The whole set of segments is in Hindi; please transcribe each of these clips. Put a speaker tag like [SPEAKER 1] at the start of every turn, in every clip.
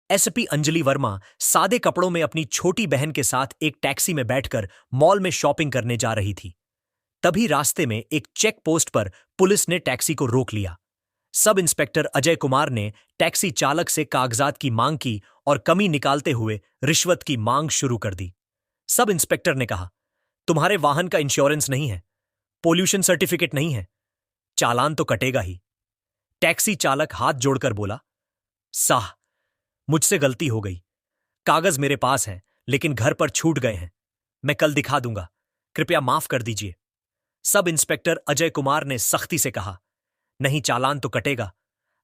[SPEAKER 1] एसपी अंजलि वर्मा सादे कपड़ों में अपनी छोटी बहन के साथ एक टैक्सी में बैठकर मॉल में शॉपिंग करने जा रही थी। तभी रास्ते में एक चेक पोस्ट पर पुलिस ने टैक्सी को रोक लिया। सब इंस्पेक्टर अजय कुमार ने टैक्सी चालक से कागजात की मांग की और कमी निकालते हुए रिश्वत की मांग शुरू कर दी। सब इंस्पेक्टर ने कहा, तुम्हारे वाहन का इंश्योरेंस नहीं है, पोल्यूशन सर्टिफिकेट नहीं है, चालान तो कटेगा ही। टैक्सी चालक हाथ जोड़कर बोला, साह, मुझसे गलती हो गई। कागज मेरे पास हैं, लेकिन घर पर छूट गए हैं। मैं कल दिखा दूंगा, कृपया माफ कर दीजिए। सब इंस्पेक्टर अजय कुमार ने सख्ती से कहा, नहीं, चालान तो कटेगा।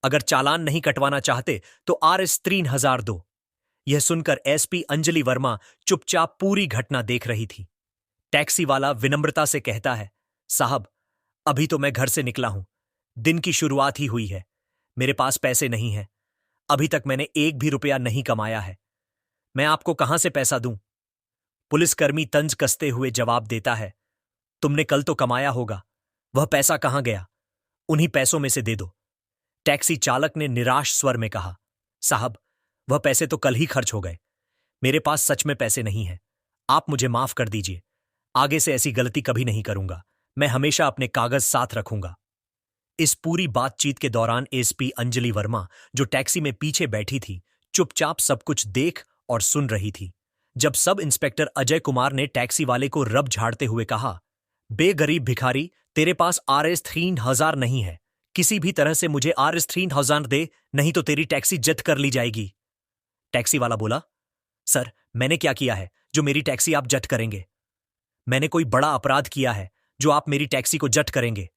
[SPEAKER 1] अगर चालान नहीं कटवाना चाहते तो RS 3000 दो। यह सुनकर एसपी अंजलि वर्मा चुपचाप पूरी घटना देख रही थी। टैक्सी वाला विनम्रता से कहता है, साहब, अभी तो मैं घर से निकला हूं, दिन की शुरुआत ही हुई है, मेरे पास पैसे नहीं है, अभी तक मैंने एक भी रुपया नहीं कमाया है, मैं आपको कहां से पैसा दूं? पुलिसकर्मी तंज कसते हुए जवाब देता है, तुमने कल तो कमाया होगा, वह पैसा कहां गया? उन्हीं पैसों में से दे दो। टैक्सी चालक ने निराश स्वर में कहा, साहब, वह पैसे तो कल ही खर्च हो गए, मेरे पास सच में पैसे नहीं हैं, आप मुझे माफ कर दीजिए, आगे से ऐसी गलती कभी नहीं करूंगा, मैं हमेशा अपने कागज साथ रखूंगा। इस पूरी बातचीत के दौरान एसपी अंजलि वर्मा, जो टैक्सी में पीछे बैठी थी, चुपचाप सब कुछ देख और सुन रही थी। जब सब इंस्पेक्टर अजय कुमार ने टैक्सी वाले को रब झाड़ते हुए कहा, बेगरीब भिखारी, तेरे पास RS 3000 नहीं है, किसी भी तरह से मुझे RS 3000 दे, नहीं तो तेरी टैक्सी जब्त कर ली जाएगी। टैक्सी वाला बोला, सर, मैंने क्या किया है जो मेरी टैक्सी आप जब्त करेंगे? मैंने कोई बड़ा अपराध किया है जो आप मेरी टैक्सी को जब्त करेंगे?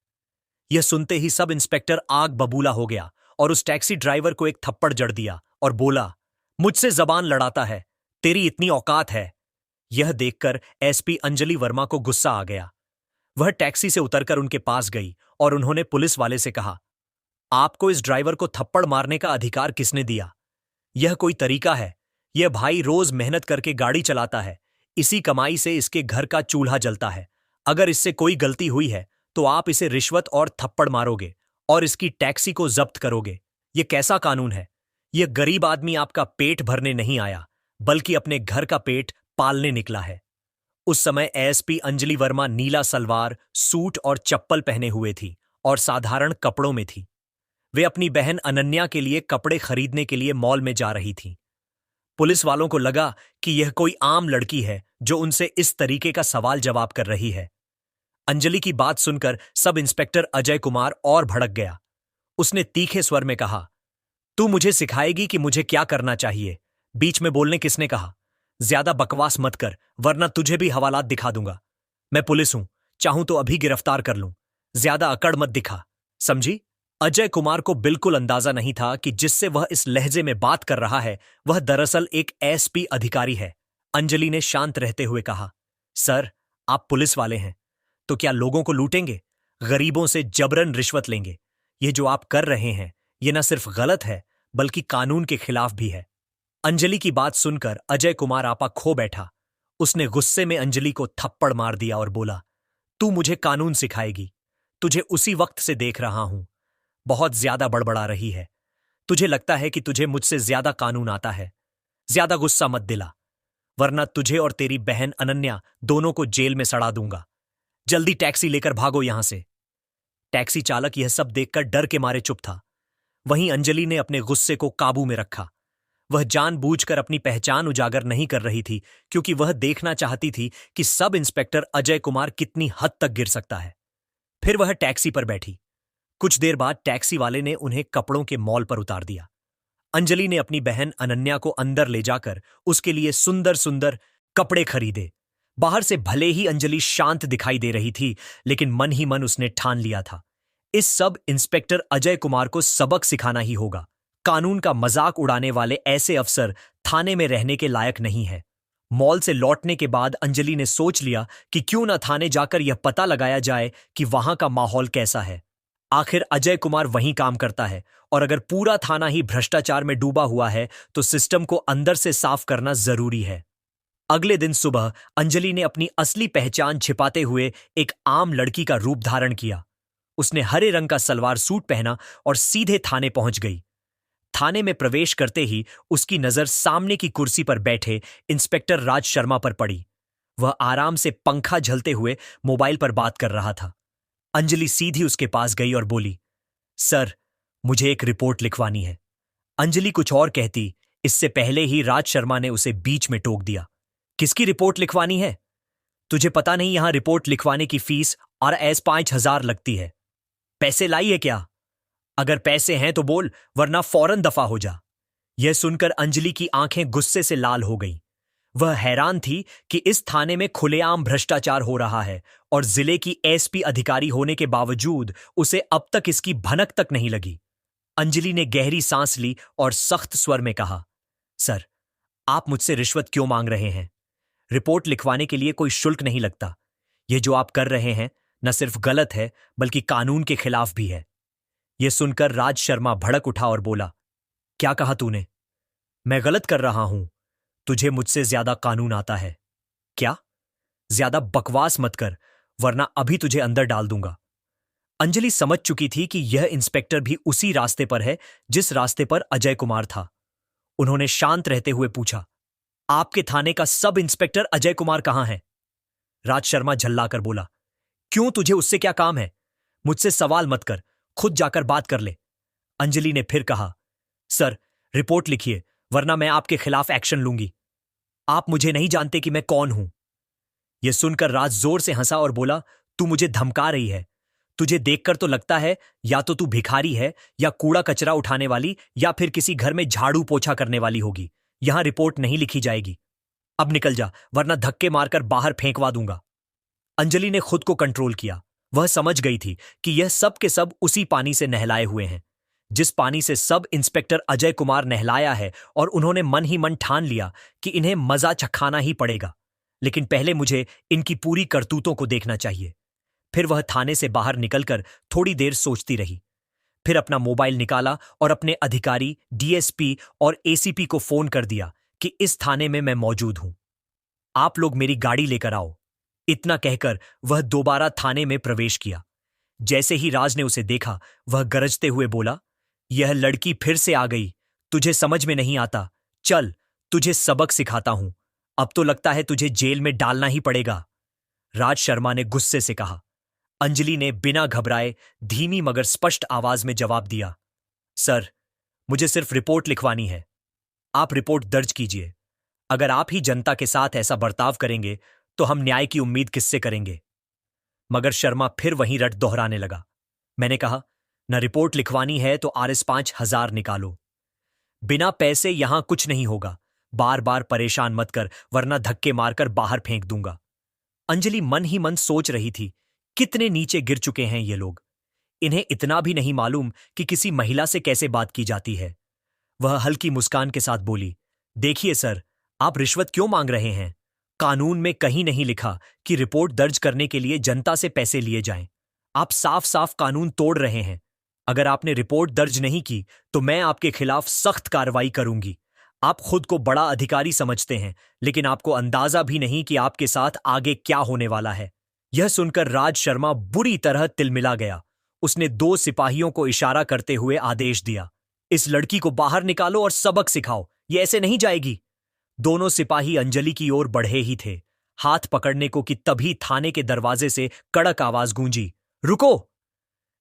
[SPEAKER 1] यह सुनते ही सब इंस्पेक्टर आग बबूला हो गया और उस टैक्सी ड्राइवर को एक थप्पड़ जड़ दिया और बोला, मुझसे जबान लड़ाता है, तेरी इतनी औकात है? यह देखकर एसपी अंजलि वर्मा को गुस्सा आ गया। वह टैक्सी से उतरकर उनके पास गई और उन्होंने पुलिस वाले से कहा, आपको इस ड्राइवर को थप्पड़ मारने का अधिकार किसने दिया? यह कोई तरीका है? यह भाई रोज मेहनत करके गाड़ी चलाता है, इसी कमाई से इसके घर का चूल्हा जलता है। अगर इससे कोई गलती हुई है तो आप इसे रिश्वत और थप्पड़ मारोगे और इसकी टैक्सी को जब्त करोगे। यह कैसा कानून है? यह गरीब आदमी आपका पेट भरने नहीं आया, बल्कि अपने घर का पेट पालने निकला है। उस समय एएसपी अंजलि वर्मा नीला सलवार, सूट और चप्पल पहने हुए थी और साधारण कपड़ों में थी। वे अपनी बहन अनन्या के लिए कपड़े खरीदने के लिए मॉल में जा रही थी। पुलिस वालों को लगा कि यह कोई आम लड़की है जो उनसे इस तरीके का सवाल जवाब कर रही है। अंजलि की बात सुनकर सब इंस्पेक्टर अजय कुमार और भड़क गया। उसने तीखे स्वर में कहा, तू मुझे सिखाएगी कि मुझे क्या करना चाहिए? बीच में बोलने किसने कहा? ज्यादा बकवास मत कर, वरना तुझे भी हवालात दिखा दूंगा। मैं पुलिस हूं, चाहूं तो अभी गिरफ्तार कर लूं। ज्यादा अकड़ मत दिखा, समझी? अजय कुमार को बिल्कुल अंदाजा नहीं था कि जिससे वह इस लहजे में बात कर रहा है वह दरअसल एक एसपी अधिकारी है। अंजलि ने शांत रहते हुए कहा, सर, आप पुलिस वाले हैं तो क्या लोगों को लूटेंगे, गरीबों से जबरन रिश्वत लेंगे? ये जो आप कर रहे हैं ये न सिर्फ गलत है बल्कि कानून के खिलाफ भी है। अंजलि की बात सुनकर अजय कुमार आपा खो बैठा। उसने गुस्से में अंजलि को थप्पड़ मार दिया और बोला, तू मुझे कानून सिखाएगी? तुझे उसी वक्त से देख रहा हूं, बहुत ज्यादा बड़बड़ा रही है। तुझे लगता है कि तुझे मुझसे ज्यादा कानून आता है। ज्यादा गुस्सा मत दिला, वरना तुझे और तेरी बहन अनन्या दोनों को जेल में सड़ा दूंगा। जल्दी टैक्सी लेकर भागो यहां से। टैक्सी चालक यह सब देखकर डर के मारे चुप था। वहीं अंजलि ने अपने गुस्से को काबू में रखा। वह जानबूझकर अपनी पहचान उजागर नहीं कर रही थी, क्योंकि वह देखना चाहती थी कि सब इंस्पेक्टर अजय कुमार कितनी हद तक गिर सकता है। फिर वह टैक्सी पर बैठी। कुछ देर बाद टैक्सी वाले ने उन्हें कपड़ों के मॉल पर उतार दिया। अंजलि ने अपनी बहन अनन्या को अंदर ले जाकर उसके लिए सुंदर सुंदर कपड़े खरीदे। बाहर से भले ही अंजलि शांत दिखाई दे रही थी, लेकिन मन ही मन उसने ठान लिया था, इस सब इंस्पेक्टर अजय कुमार को सबक सिखाना ही होगा। कानून का मजाक उड़ाने वाले ऐसे अफसर थाने में रहने के लायक नहीं है। मॉल से लौटने के बाद अंजलि ने सोच लिया कि क्यों न थाने जाकर यह पता लगाया जाए कि वहां का माहौल कैसा है। आखिर अजय कुमार वहीं काम करता है और अगर पूरा थाना ही भ्रष्टाचार में डूबा हुआ है तो सिस्टम को अंदर से साफ करना जरूरी है। अगले दिन सुबह अंजलि ने अपनी असली पहचान छिपाते हुए एक आम लड़की का रूप धारण किया। उसने हरे रंग का सलवार सूट पहना और सीधे थाने पहुंच गई। थाने में प्रवेश करते ही उसकी नजर सामने की कुर्सी पर बैठे इंस्पेक्टर राज शर्मा पर पड़ी। वह आराम से पंखा झलते हुए मोबाइल पर बात कर रहा था। अंजलि सीधी उसके पास गई और बोली, सर, मुझे एक रिपोर्ट लिखवानी है। अंजलि कुछ और कहती, इससे पहले ही राज शर्मा ने उसे बीच में टोक दिया। किसकी रिपोर्ट लिखवानी है? तुझे पता नहीं यहां रिपोर्ट लिखवाने की फीस और ऐस 5,000 लगती है। पैसे लाई है क्या? अगर पैसे हैं तो बोल, वरना फौरन दफा हो जा। यह सुनकर अंजलि की आंखें गुस्से से लाल हो गईं। वह हैरान थी कि इस थाने में खुलेआम भ्रष्टाचार हो रहा है और जिले की एसपी अधिकारी होने के बावजूद उसे अब तक इसकी भनक तक नहीं लगी। अंजलि ने गहरी सांस ली और सख्त स्वर में कहा, सर, आप मुझसे रिश्वत क्यों मांग रहे हैं? रिपोर्ट लिखवाने के लिए कोई शुल्क नहीं लगता। यह जो आप कर रहे हैं न सिर्फ गलत है बल्कि कानून के खिलाफ भी है। यह सुनकर राज शर्मा भड़क उठा और बोला, क्या कहा तूने? मैं गलत कर रहा हूं? तुझे मुझसे ज्यादा कानून आता है क्या? ज्यादा बकवास मत कर, वरना अभी तुझे अंदर डाल दूंगा। अंजलि समझ चुकी थी कि यह इंस्पेक्टर भी उसी रास्ते पर है जिस रास्ते पर अजय कुमार था। उन्होंने शांत रहते हुए पूछा, आपके थाने का सब इंस्पेक्टर अजय कुमार कहां है? राज शर्मा झल्लाकर बोला, क्यों, तुझे उससे क्या काम है? मुझसे सवाल मत कर, खुद जाकर बात कर ले। अंजलि ने फिर कहा, सर, रिपोर्ट लिखिए, वरना मैं आपके खिलाफ एक्शन लूंगी। आप मुझे नहीं जानते कि मैं कौन हूं। यह सुनकर राज जोर से हंसा और बोला, तू मुझे धमका रही है? तुझे देखकर तो लगता है या तो तू भिखारी है या कूड़ा कचरा उठाने वाली या फिर किसी घर में झाड़ू पोछा करने वाली होगी। यहां रिपोर्ट नहीं लिखी जाएगी। अब निकल जा, वरना धक्के मारकर बाहर फेंकवा दूंगा। अंजलि ने खुद को कंट्रोल किया। वह समझ गई थी कि यह सब के सब उसी पानी से नहलाए हुए हैं जिस पानी से सब इंस्पेक्टर अजय कुमार नहलाया है, और उन्होंने मन ही मन ठान लिया कि इन्हें मजा चखाना ही पड़ेगा। लेकिन पहले मुझे इनकी पूरी करतूतों को देखना चाहिए। फिर वह थाने से बाहर निकलकर थोड़ी देर सोचती रही। फिर अपना मोबाइल निकाला और अपने अधिकारी, डीएसपी और एसीपी को फोन कर दिया कि इस थाने में मैं मौजूद हूं। आप लोग मेरी गाड़ी लेकर आओ। इतना कहकर वह दोबारा थाने में प्रवेश किया। जैसे ही राज ने उसे देखा, वह गरजते हुए बोला, यह लड़की फिर से आ गई। तुझे समझ में नहीं आता। चल, तुझे सबक सिखाता हूं। अब तो लगता है तुझे जेल में डालना ही पड़ेगा। राज शर्मा ने गुस्से से कहा। अंजलि ने बिना घबराए धीमी मगर स्पष्ट आवाज में जवाब दिया, सर, मुझे सिर्फ रिपोर्ट लिखवानी है। आप रिपोर्ट दर्ज कीजिए। अगर आप ही जनता के साथ ऐसा बर्ताव करेंगे तो हम न्याय की उम्मीद किससे करेंगे? मगर शर्मा फिर वहीं रट दोहराने लगा, मैंने कहा, न रिपोर्ट लिखवानी है तो RS 5,000 निकालो। बिना पैसे यहां कुछ नहीं होगा। बार बार परेशान मत कर, वरना धक्के मारकर बाहर फेंक दूंगा। अंजलि मन ही मन सोच रही थी, कितने नीचे गिर चुके हैं ये लोग। इन्हें इतना भी नहीं मालूम कि किसी महिला से कैसे बात की जाती है। वह हल्की मुस्कान के साथ बोली, देखिए सर, आप रिश्वत क्यों मांग रहे हैं? कानून में कहीं नहीं लिखा कि रिपोर्ट दर्ज करने के लिए जनता से पैसे लिए जाएं। आप साफ साफ कानून तोड़ रहे हैं। अगर आपने रिपोर्ट दर्ज नहीं की तो मैं आपके खिलाफ सख्त कार्रवाई करूंगी। आप खुद को बड़ा अधिकारी समझते हैं, लेकिन आपको अंदाजा भी नहीं कि आपके साथ आगे क्या होने वाला है। यह सुनकर राज शर्मा बुरी तरह तिलमिला गया। उसने 2 सिपाहियों को इशारा करते हुए आदेश दिया, इस लड़की को बाहर निकालो और सबक सिखाओ। ये ऐसे नहीं जाएगी। दोनों सिपाही अंजलि की ओर बढ़े ही थे, हाथ पकड़ने को, कि तभी थाने के दरवाजे से कड़क आवाज गूंजी, रुको।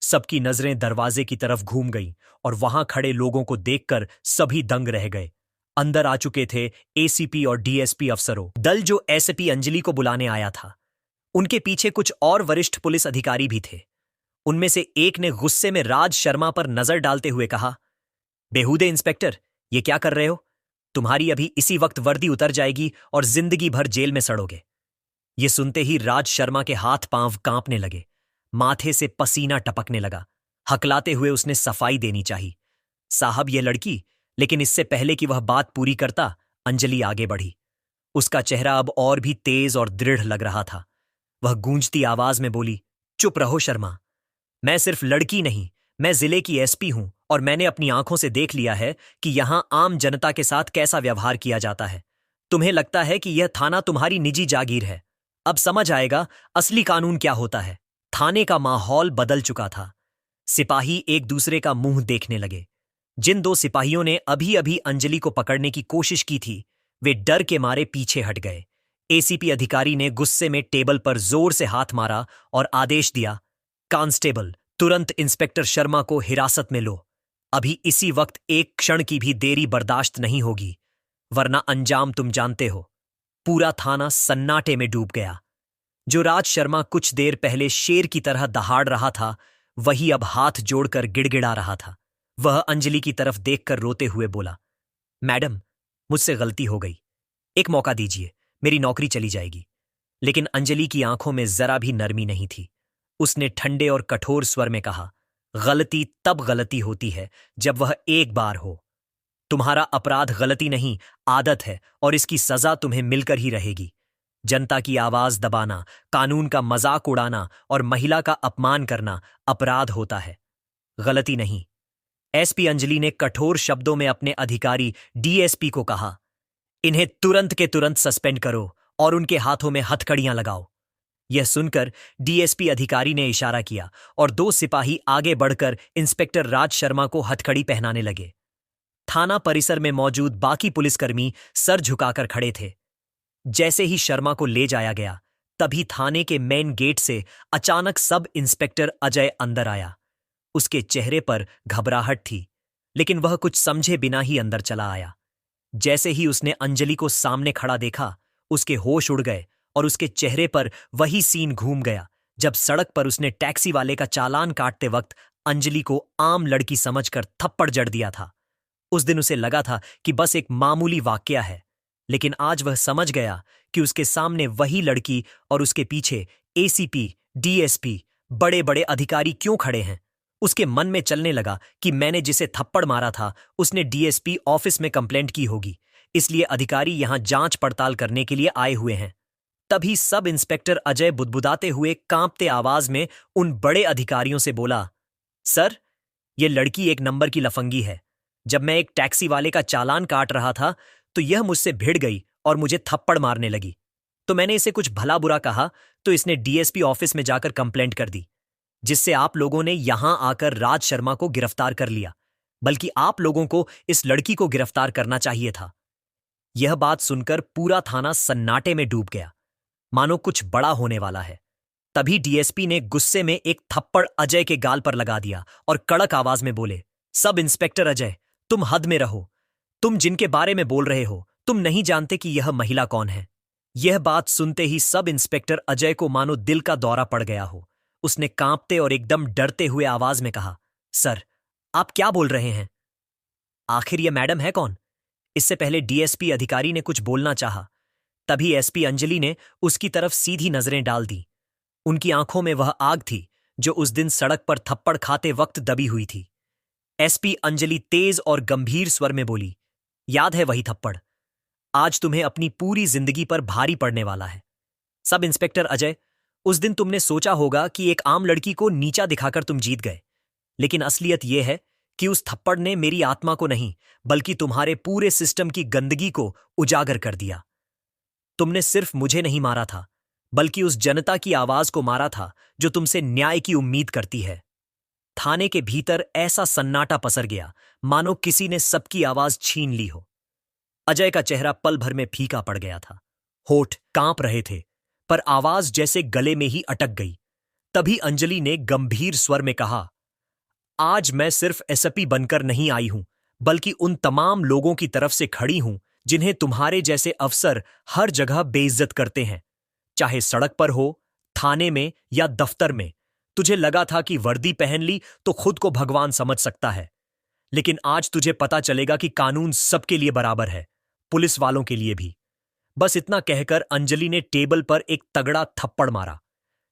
[SPEAKER 1] सबकी नजरें दरवाजे की तरफ घूम गईं और वहां खड़े लोगों को देखकर सभी दंग रह गए। अंदर आ चुके थे एसीपी और डीएसपी अफसरों, दल जो एसपी अंजलि को बुलाने आया था। उनके पीछे कुछ और वरिष्ठ पुलिस अधिकारी भी थे। उनमें से एक ने गुस्से में राज शर्मा पर नजर डालते हुए कहा, बेहूदे इंस्पेक्टर, ये क्या कर रहे हो? तुम्हारी अभी इसी वक्त वर्दी उतर जाएगी और जिंदगी भर जेल में सड़ोगे। ये सुनते ही राज शर्मा के हाथ पांव कांपने लगे, माथे से पसीना टपकने लगा। हकलाते हुए उसने सफाई देनी चाहिए, साहब ये लड़की। लेकिन इससे पहले कि वह बात पूरी करता, अंजलि आगे बढ़ी। उसका चेहरा अब और भी तेज और दृढ़ लग रहा था। वह गूंजती आवाज में बोली, चुप रहो शर्मा। मैं सिर्फ लड़की नहीं, मैं जिले की एसपी हूं और मैंने अपनी आंखों से देख लिया है कि यहां आम जनता के साथ कैसा व्यवहार किया जाता है। तुम्हें लगता है कि यह थाना तुम्हारी निजी जागीर है। अब समझ आएगा असली कानून क्या होता है। थाने का माहौल बदल चुका था। सिपाही एक दूसरे का मुंह देखने लगे। जिन दो सिपाहियों ने अभी अभी अंजलि को पकड़ने की कोशिश की थी, वे डर के मारे पीछे हट गए। एसीपी अधिकारी ने गुस्से में टेबल पर जोर से हाथ मारा और आदेश दिया, कांस्टेबल, तुरंत इंस्पेक्टर शर्मा को हिरासत में लो। अभी इसी वक्त एक क्षण की भी देरी बर्दाश्त नहीं होगी, वरना अंजाम तुम जानते हो। पूरा थाना सन्नाटे में डूब गया। जो राज शर्मा कुछ देर पहले शेर की तरह दहाड़ रहा था, वही अब हाथ जोड़कर गिड़गिड़ा रहा था। वह अंजलि की तरफ देखकर रोते हुए बोला, मैडम, मुझसे गलती हो गई, एक मौका दीजिए, मेरी नौकरी चली जाएगी। लेकिन अंजलि की आंखों में जरा भी नरमी नहीं थी। उसने ठंडे और कठोर स्वर में कहा, गलती तब गलती होती है जब वह एक बार हो। तुम्हारा अपराध गलती नहीं, आदत है, और इसकी सजा तुम्हें मिलकर ही रहेगी। जनता की आवाज दबाना, कानून का मजाक उड़ाना और महिला का अपमान करना अपराध होता है, गलती नहीं। एसपी अंजलि ने कठोर शब्दों में अपने अधिकारी डीएसपी को कहा, इन्हें तुरंत के तुरंत सस्पेंड करो और उनके हाथों में हथकड़ियां लगाओ। यह सुनकर डीएसपी अधिकारी ने इशारा किया और दो सिपाही आगे बढ़कर इंस्पेक्टर राज शर्मा को हथकड़ी पहनाने लगे। थाना परिसर में मौजूद बाकी पुलिसकर्मी सर झुकाकर खड़े थे। जैसे ही शर्मा को ले जाया गया, तभी थाने के मेन गेट से अचानक सब इंस्पेक्टर अजय अंदर आया। उसके चेहरे पर घबराहट थी, लेकिन वह कुछ समझे बिना ही अंदर चला आया। जैसे ही उसने अंजलि को सामने खड़ा देखा, उसके होश उड़ गए और उसके चेहरे पर वही सीन घूम गया जब सड़क पर उसने टैक्सी वाले का चालान काटते वक्त अंजलि को आम लड़की समझकर थप्पड़ जड़ दिया था। उस दिन उसे लगा था कि बस एक मामूली वाकया है, लेकिन आज वह समझ गया कि उसके सामने वही लड़की और उसके पीछे एसीपी, डीएसपी, बड़े बड़े अधिकारी क्यों खड़े हैं। उसके मन में चलने लगा कि मैंने जिसे थप्पड़ मारा था उसने डीएसपी ऑफिस में कंप्लेंट की होगी, इसलिए अधिकारी यहां जांच पड़ताल करने के लिए आए हुए हैं। तभी सब इंस्पेक्टर अजय बुदबुदाते हुए कांपते आवाज में उन बड़े अधिकारियों से बोला, सर, यह लड़की एक नंबर की लफंगी है। जब मैं एक टैक्सी वाले का चालान काट रहा था तो यह मुझसे भिड़ गई और मुझे थप्पड़ मारने लगी। तो मैंने इसे कुछ भला बुरा कहा तो इसने डीएसपी ऑफिस में जाकर कंप्लेंट कर दी, जिससे आप लोगों ने यहां आकर राज शर्मा को गिरफ्तार कर लिया। बल्कि आप लोगों को इस लड़की को गिरफ्तार करना चाहिए था। यह बात सुनकर पूरा थाना सन्नाटे में डूब गया, मानो कुछ बड़ा होने वाला है। तभी डीएसपी ने गुस्से में एक थप्पड़ अजय के गाल पर लगा दिया और कड़क आवाज में बोले, सब इंस्पेक्टर अजय, तुम हद में रहो। तुम जिनके बारे में बोल रहे हो, तुम नहीं जानते कि यह महिला कौन है। यह बात सुनते ही सब इंस्पेक्टर अजय को मानो दिल का दौरा पड़ गया हो। उसने कांपते और एकदम डरते हुए आवाज में कहा, सर, आप क्या बोल रहे हैं? आखिर यह मैडम है कौन? इससे पहले डीएसपी अधिकारी ने कुछ बोलना चाहा, तभी एसपी अंजलि ने उसकी तरफ सीधी नजरें डाल दी। उनकी आंखों में वह आग थी जो उस दिन सड़क पर थप्पड़ खाते वक्त दबी हुई थी। एसपी अंजलि तेज और गंभीर स्वर में बोली, याद है वही थप्पड़? आज तुम्हें अपनी पूरी जिंदगी पर भारी पड़ने वाला है। सब इंस्पेक्टर अजय, उस दिन तुमने सोचा होगा कि एक आम लड़की को नीचा दिखाकर तुम जीत गए, लेकिन असलियत यह है कि उस थप्पड़ ने मेरी आत्मा को नहीं, बल्कि तुम्हारे पूरे सिस्टम की गंदगी को उजागर कर दिया। तुमने सिर्फ मुझे नहीं मारा था, बल्कि उस जनता की आवाज को मारा था जो तुमसे न्याय की उम्मीद करती है। थाने के भीतर ऐसा सन्नाटा पसर गया मानो किसी ने सबकी आवाज छीन ली हो। अजय का चेहरा पल भर में फीका पड़ गया था। होठ कांप रहे थे, पर आवाज जैसे गले में ही अटक गई। तभी अंजलि ने गंभीर स्वर में कहा, आज मैं सिर्फ एसपी बनकर नहीं आई हूं, बल्कि उन तमाम लोगों की तरफ से खड़ी हूं जिन्हें तुम्हारे जैसे अफसर हर जगह बेइज्जत करते हैं। चाहे सड़क पर हो, थाने में या दफ्तर में। तुझे लगा था कि वर्दी पहन ली तो खुद को भगवान समझ सकता है, लेकिन आज तुझे पता चलेगा कि कानून सबके लिए बराबर है, पुलिस वालों के लिए भी। बस इतना कहकर अंजलि ने टेबल पर एक तगड़ा थप्पड़ मारा।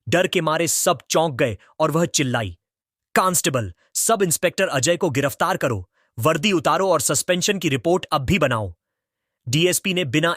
[SPEAKER 1] डर के मारे सब चौंक गए और वह चिल्लाई, कांस्टेबल, सब इंस्पेक्टर अजय को गिरफ्तार करो, वर्दी उतारो और सस्पेंशन की रिपोर्ट अब भी बनाओ। डीएसपी ने बिना